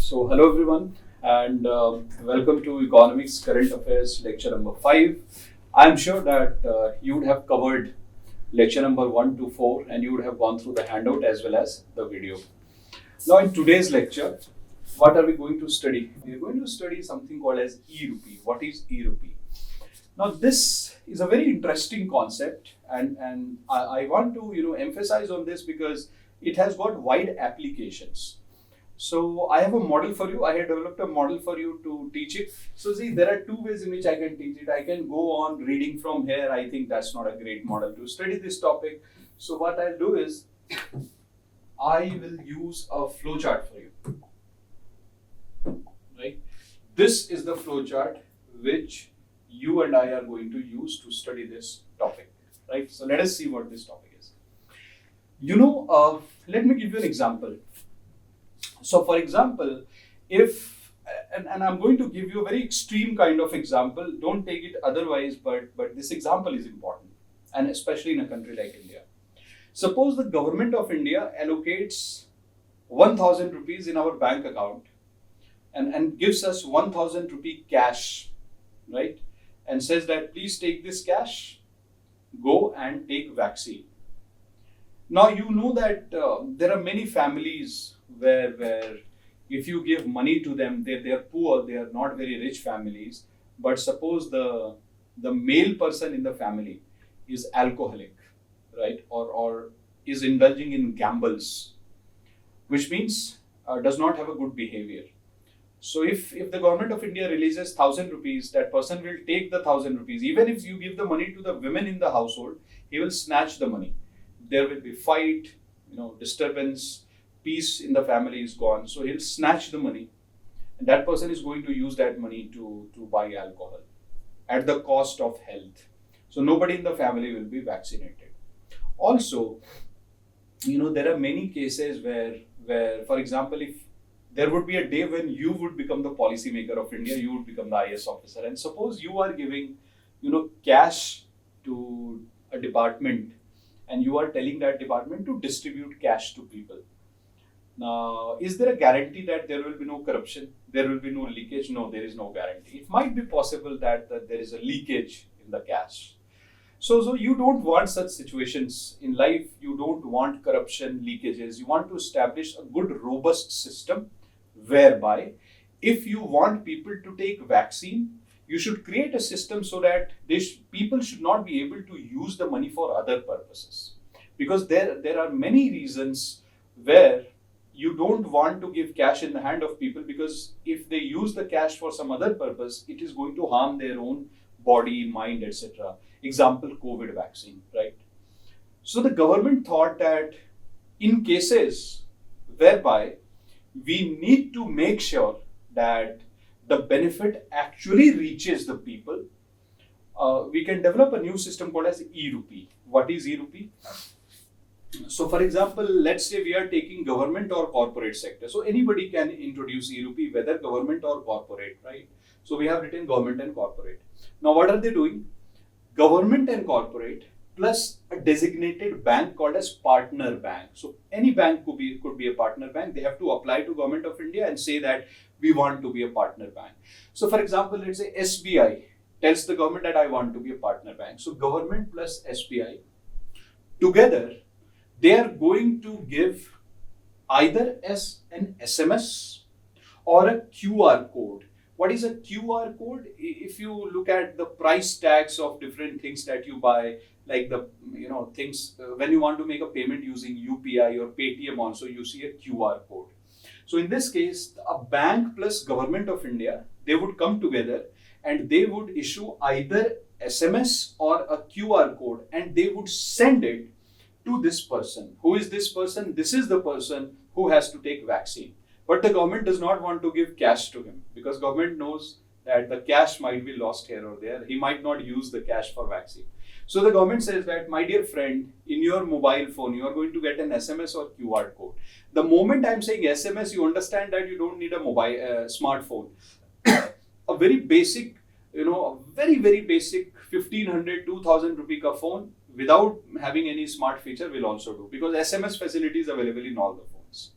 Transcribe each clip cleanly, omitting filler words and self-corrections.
Hello everyone, and welcome to Economics Current Affairs lecture number 5. I am sure that you would have covered lecture number 1 to 4 and you would have gone through the handout as well as the video. Now in today's lecture, what are we going to study? We are going to study something called as e-RUPI. What is e-RUPI? Now this is a very interesting concept, and I want to emphasize on this because it has got wide applications. So I have a model for you. I have developed a model for you to teach it. So see, there are two ways in which I can teach it. I can go on reading from here. I think that's not a great model to study this topic. So what I'll do is, I will use a flowchart for you. Right? This is the flowchart which you and I are going to use to study this topic. Right? So let us see what this topic is. Let me give you an example. So for example, if, and I'm going to give you a very extreme kind of example, don't take it otherwise, but this example is important, and especially in a country like India. Suppose the government of India allocates 1,000 rupees in our bank account and gives us 1,000 rupee cash, right? And says that please take this cash, go and take vaccine. Now you know that there are many families where if you give money to them, they are poor, they are not very rich families. But suppose the male person in the family is alcoholic, right? Or is indulging in gambles, which means does not have a good behavior. So if the government of India releases 1,000 rupees, that person will take the 1,000 rupees. Even if you give the money to the women in the household, he will snatch the money. There will be fight, disturbance, peace in the family is gone. So he'll snatch the money, and that person is going to use that money to buy alcohol at the cost of health. So nobody in the family will be vaccinated. Also, there are many cases where, for example, if there would be a day when you would become the policymaker of India, you would become the IAS officer, and suppose you are giving, cash to a department, and you are telling that department to distribute cash to people. Now, is there a guarantee that there will be no corruption? There will be no leakage? No, there is no guarantee. It might be possible that there is a leakage in the cash. So you don't want such situations in life. You don't want corruption, leakages. You want to establish a good, robust system whereby if you want people to take vaccine, you should create a system so that people should not be able to use the money for other purposes. Because there are many reasons where you don't want to give cash in the hand of people, because if they use the cash for some other purpose, it is going to harm their own body, mind, etc. Example, COVID vaccine, right? So the government thought that in cases whereby we need to make sure that the benefit actually reaches the people, we can develop a new system called as e-RUPI. What is e-RUPI? So for example, let's say we are taking government or corporate sector. So anybody can introduce e-RUPI, whether government or corporate, right? So we have written government and corporate. Now what are they doing? Government and corporate plus a designated bank called as partner bank. So any bank could be a partner bank. They have to apply to Government of India and say that we want to be a partner bank. So for example, let's say SBI tells the government that I want to be a partner bank. So government plus SBI together, they are going to give either as an SMS or a QR code. What is a QR code? If you look at the price tags of different things that you buy, like the things when you want to make a payment using UPI or Paytm, also you see a QR code. So in this case, a bank plus Government of India, they would come together and they would issue either SMS or a QR code, and they would send it to this person. Who is this person? This is the person who has to take vaccine. But the government does not want to give cash to him, because government knows that the cash might be lost here or there. He might not use the cash for vaccine. So the government says that, my dear friend, in your mobile phone, you are going to get an SMS or QR code. The moment I'm saying SMS, you understand that you don't need a mobile smartphone. A very basic, a very, very basic 1,500, 2,000 rupee ka phone without having any smart feature will also do, because SMS facility is available in all the phones.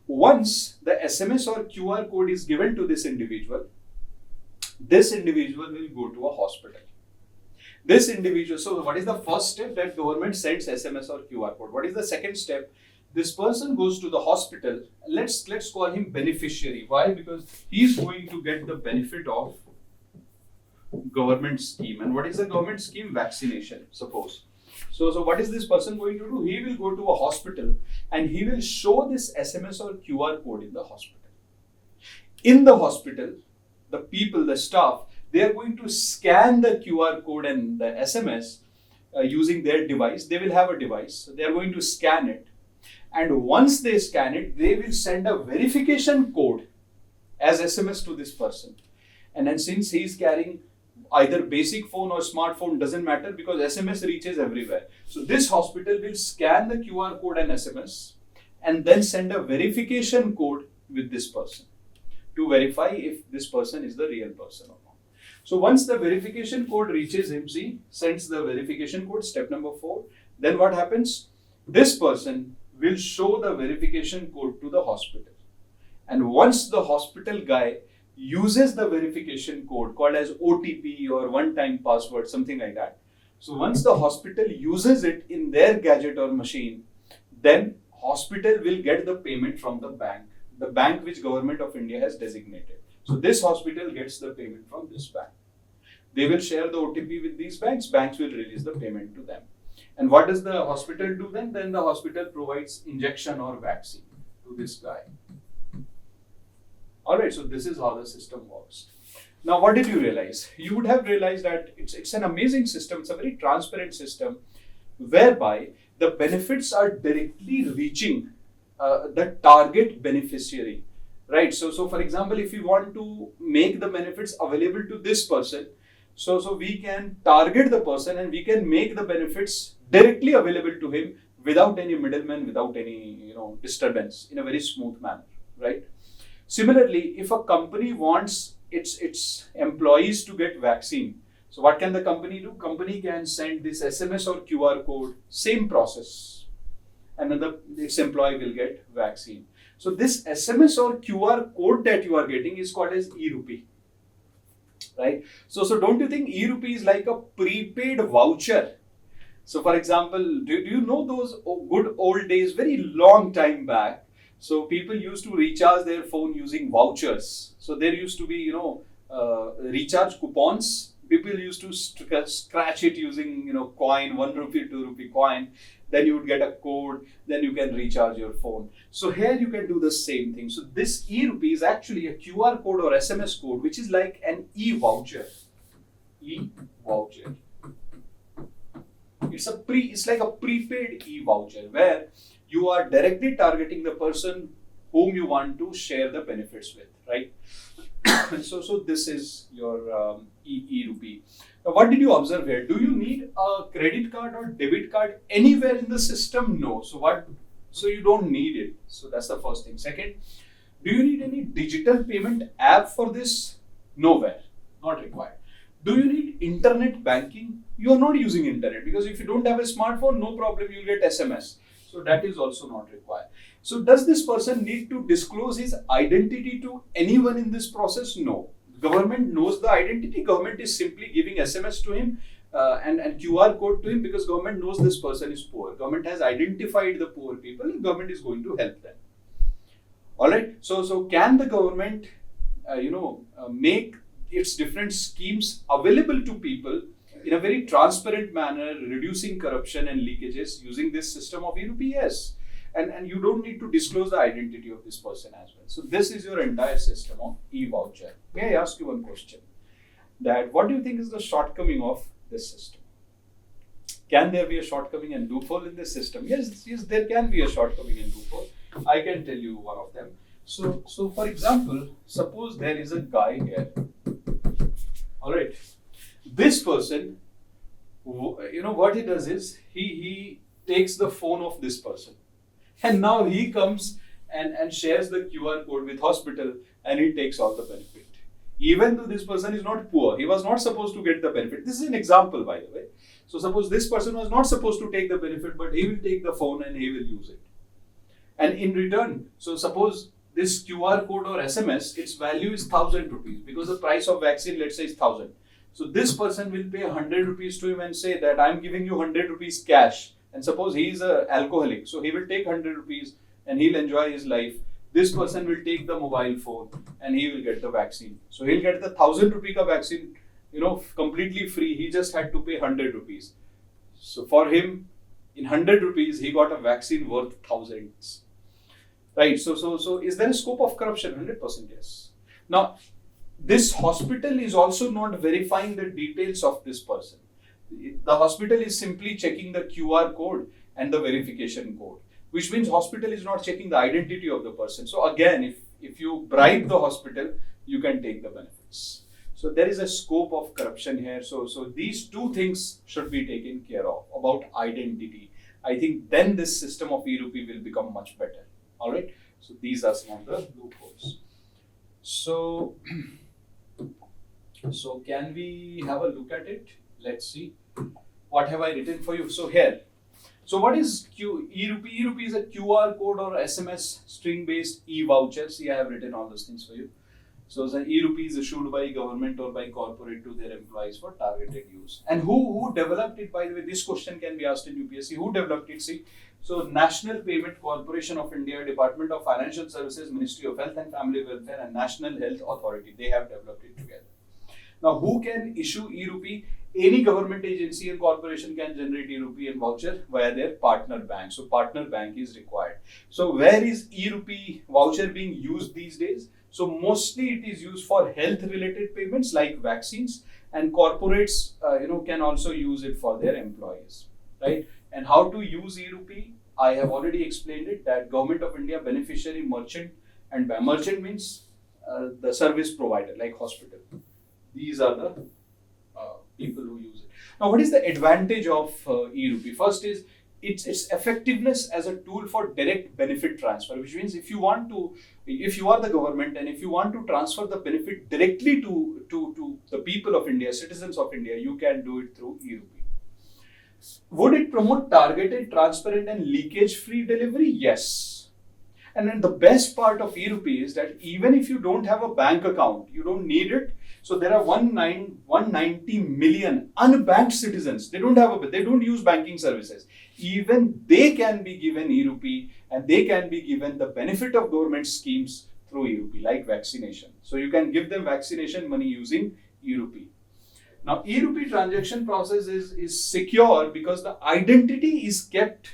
Once the SMS or QR code is given to this individual will go to a hospital. This individual, so what is the first step? That government sends SMS or QR code. What is the second step? This person goes to the hospital. Let's call him beneficiary. Why? Because he's going to get the benefit of government scheme. And what is the government scheme? Vaccination, suppose. So what is this person going to do? He will go to a hospital and he will show this SMS or QR code in the hospital. In the hospital, the people, the staff, they are going to scan the QR code and the SMS using their device. They will have a device. So they are going to scan it. And once they scan it, they will send a verification code as SMS to this person. And then since he is carrying either basic phone or smartphone, doesn't matter because SMS reaches everywhere. So this hospital will scan the QR code and SMS and then send a verification code with this person to verify if this person is the real person or not. So once the verification code reaches him, see, sends the verification code, step number 4. Then what happens? This person will show the verification code to the hospital. And once the hospital guy uses the verification code called as OTP or one-time password, something like that. So once the hospital uses it in their gadget or machine, then hospital will get the payment from the bank which Government of India has designated. So this hospital gets the payment from this bank. They will share the OTP with these banks will release the payment to them. And what does the hospital do then? Then the hospital provides injection or vaccine to this guy. Alright, so this is how the system works. Now what did you realize? You would have realized that it's an amazing system, it's a very transparent system whereby the benefits are directly reaching the target beneficiary. Right, so for example, if you want to make the benefits available to this person, so we can target the person and we can make the benefits directly available to him without any middleman, without any disturbance, in a very smooth manner, right? Similarly, if a company wants its employees to get vaccine, so what can the company do? Company can send this SMS or QR code, same process, and then its employee will get vaccine. So this SMS or QR code that you are getting is called as e-RUPI, right? So don't you think e-RUPI is like a prepaid voucher? So for example, do you know those good old days, very long time back? So people used to recharge their phone using vouchers. So there used to be, recharge coupons. People used to scratch it using, coin, 1 rupee, 2 rupee coin. Then you would get a code, then you can recharge your phone. So here you can do the same thing. So this e-RUPI is actually a QR code or SMS code, which is like an e-voucher. E-voucher. It's like a prepaid e-voucher where you are directly targeting the person whom you want to share the benefits with, right? So this is your e-RUPI. Now, what did you observe here? Do you need a credit card or debit card anywhere in the system? No. So you don't need it. So that's the first thing. Second, do you need any digital payment app for this? Nowhere. Not required. Do you need internet banking? You are not using internet because if you don't have a smartphone, no problem, you'll get SMS. So that is also not required. So does this person need to disclose his identity to anyone in this process? No. Government knows the identity. Government is simply giving SMS to him and QR code to him because government knows this person is poor. Government has identified the poor people and government is going to help them. All right. So can the government, make its different schemes available to people in a very transparent manner, reducing corruption and leakages using this system of e-RUPI? Yes. And you don't need to disclose the identity of this person as well. So this is your entire system of e-voucher. May I ask you one question? That what do you think is the shortcoming of this system? Can there be a shortcoming and loophole in this system? Yes, there can be a shortcoming and loophole. I can tell you one of them. So for example, suppose there is a guy here. All right. This person, what he does is he takes the phone of this person. And now he comes and shares the QR code with hospital and he takes all the benefit. Even though this person is not poor, he was not supposed to get the benefit. This is an example, by the way. So suppose this person was not supposed to take the benefit, but he will take the phone and he will use it. And in return, so suppose this QR code or SMS, its value is 1,000 rupees because the price of vaccine, let's say, is 1,000. So this person will pay 100 rupees to him and say that I'm giving you 100 rupees cash. And suppose he is an alcoholic, so he will take 100 rupees and he'll enjoy his life. This person will take the mobile phone and he will get the vaccine. So he'll get the 1,000 rupee ka vaccine, completely free. He just had to pay 100 rupees. So for him, in 100 rupees, he got a vaccine worth thousands. Right? So is there a scope of corruption? 100% yes. Now, this hospital is also not verifying the details of this person. The hospital is simply checking the QR code and the verification code, which means hospital is not checking the identity of the person. So again, if you bribe the hospital, you can take the benefits. So there is a scope of corruption here. So these two things should be taken care of about identity. I think then this system of e-RUPI will become much better. All right. So these are some of the loopholes. So can we have a look at it? Let's see. What have I written for you? So here. So what is e-RUPI? e-RUPI is a QR code or SMS string-based e-voucher. See, I have written all those things for you. So the e-RUPI is issued by government or by corporate to their employees for targeted use. And who developed it? By the way, this question can be asked in UPSC. Who developed it? See, so National Payment Corporation of India, Department of Financial Services, Ministry of Health and Family Welfare, and National Health Authority. They have developed it together. Now, who can issue e-RUPI? Any government agency and corporation can generate e-RUPI and voucher via their partner bank. So partner bank is required. So where is e-RUPI voucher being used these days? So mostly it is used for health related payments like vaccines, and corporates can also use it for their employees, right? And how to use e-RUPI? I have already explained it, that Government of India beneficiary merchant, and merchant means the service provider like hospital. These are the people who use it. Now, what is the advantage of e-RUPI? First is its effectiveness as a tool for direct benefit transfer, which means if you are the government and if you want to transfer the benefit directly to the people of India, citizens of India, you can do it through e-RUPI. Would it promote targeted, transparent and leakage-free delivery? Yes. And then the best part of e-RUPI is that even if you don't have a bank account, you don't need it. So there are 190 million unbanked citizens. They don't use banking services. Even they can be given e-RUPI and they can be given the benefit of government schemes through e-RUPI, like vaccination. So you can give them vaccination money using e-RUPI. Now, e-RUPI transaction process is secure because the identity is kept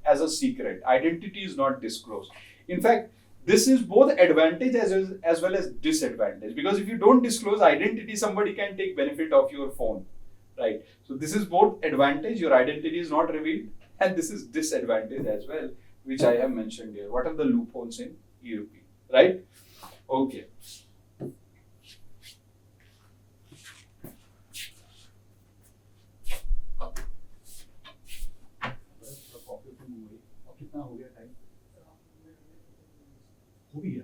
as a secret. Identity is not disclosed. In fact, this is both advantage as well as disadvantage, because if you don't disclose identity, somebody can take benefit of your phone, right? So this is both advantage, your identity is not revealed, and this is disadvantage as well, which I have mentioned here. What are the loopholes in e-RUPI, right? Okay. हो भी गया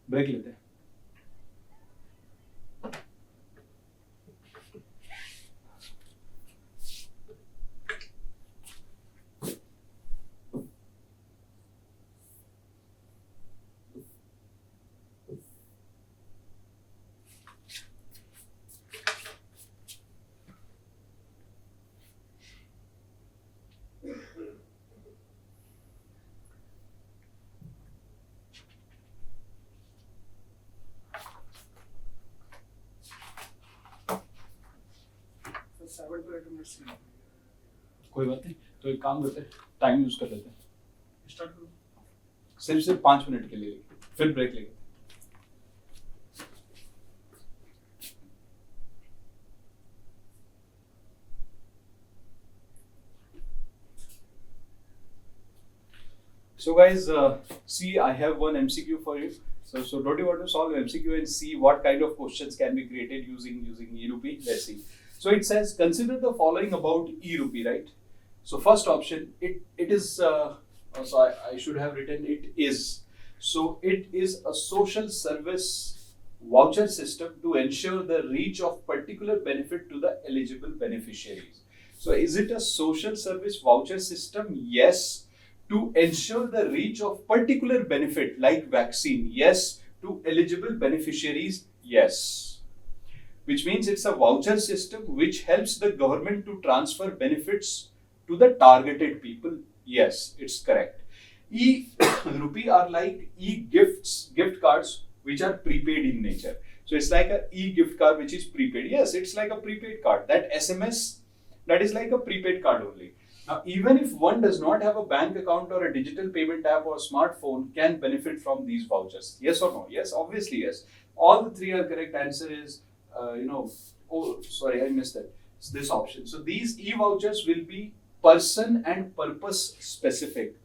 break लेते हैं. कोई बात नहीं, तो एक काम करते हैं, टाइम यूज कर लेते हैं. स्टार्ट करो. सिर्फ 5 मिनट के लिए, फिर ब्रेक लेंगे. So guys, see, I have one MCQ for you. So don't you want to solve MCQ and see what kind of questions can be created using e-RUPI? Let's see. So it says, consider the following about e-RUPI, right? So first option, it is, so I should have written it is. So it is a social service voucher system to ensure the reach of particular benefit to the eligible beneficiaries. So is it a social service voucher system? Yes. To ensure the reach of particular benefit like vaccine? Yes. To eligible beneficiaries? Yes. Which means it's a voucher system which helps the government to transfer benefits to the targeted people. Yes, it's correct. E-RUPI are like e-gifts, gift cards which are prepaid in nature. So it's like a e-gift card which is prepaid. Yes, it's like a prepaid card. That SMS, that is like a prepaid card only. Now, even if one does not have a bank account or a digital payment app or smartphone, can benefit from these vouchers. Yes or no? Yes, obviously yes. All the three are correct. Answer is, oh, sorry, I missed that. It's this option. So these e-vouchers will be person and purpose specific,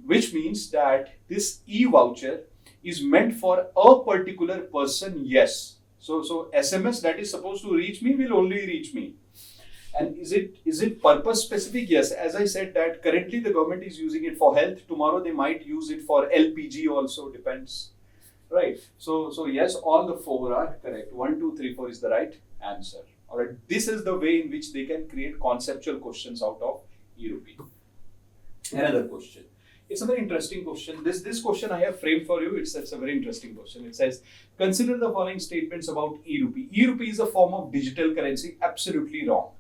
which means that this e-voucher is meant for a particular person. Yes. So SMS that is supposed to reach me will only reach me. And is it purpose specific? Yes. As I said that currently the government is using it for health. Tomorrow they might use it for LPG also, depends. Right. So yes, all the four are correct. 1, 2, 3, 4 is the right answer. Alright. This is the way in which they can create conceptual questions out of e-RUPI. Another question. It's a very interesting question. This question I have framed for you. It's a very interesting question. It says, consider the following statements about e-RUPI. E-RUPI is a form of digital currency. Absolutely wrong.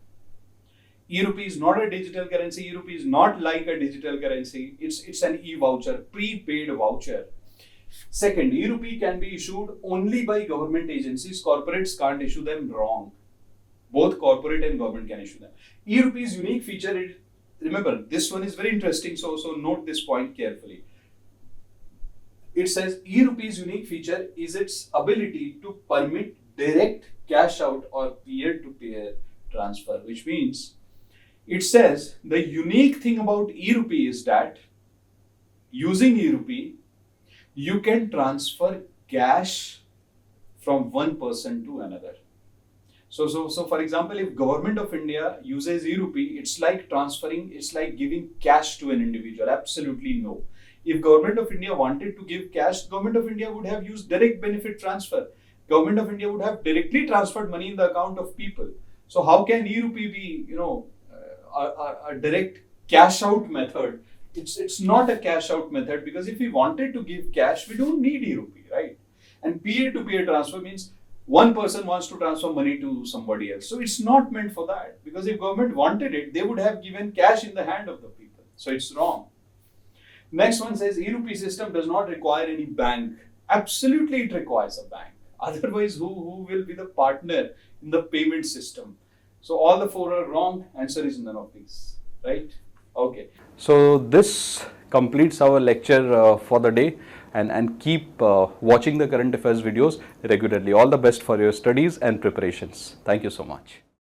e-RUPI is not a digital currency. e-RUPI is not like a digital currency. It's an e-voucher, prepaid voucher. Second, e-RUPI can be issued only by government agencies. Corporates can't issue them. Wrong. Both corporate and government can issue them. e-RUPI's unique feature, remember, this one is very interesting, so note this point carefully. It says e-RUPI's unique feature is its ability to permit direct cash out or peer-to-peer transfer, which means it says the unique thing about e-RUPI is that using e-RUPI, you can transfer cash from one person to another. So for example, if Government of India uses e-RUPI, it's like transferring, it's like giving cash to an individual. Absolutely no. If Government of India wanted to give cash, Government of India would have used direct benefit transfer. Government of India would have directly transferred money in the account of people. So how can e-RUPI be, a direct cash out method? It's not a cash out method, because if we wanted to give cash, we don't need e-RUPI, right? And peer-to-peer transfer means one person wants to transfer money to somebody else. So it's not meant for that, because if government wanted it, they would have given cash in the hand of the people. So it's wrong. Next one says e-RUPI system does not require any bank. Absolutely it requires a bank. Otherwise, who will be the partner in the payment system? So all the four are wrong. Answer is none of these, right? Okay. So this completes our lecture for the day. And keep watching the current affairs videos regularly. All the best for your studies and preparations. Thank you so much.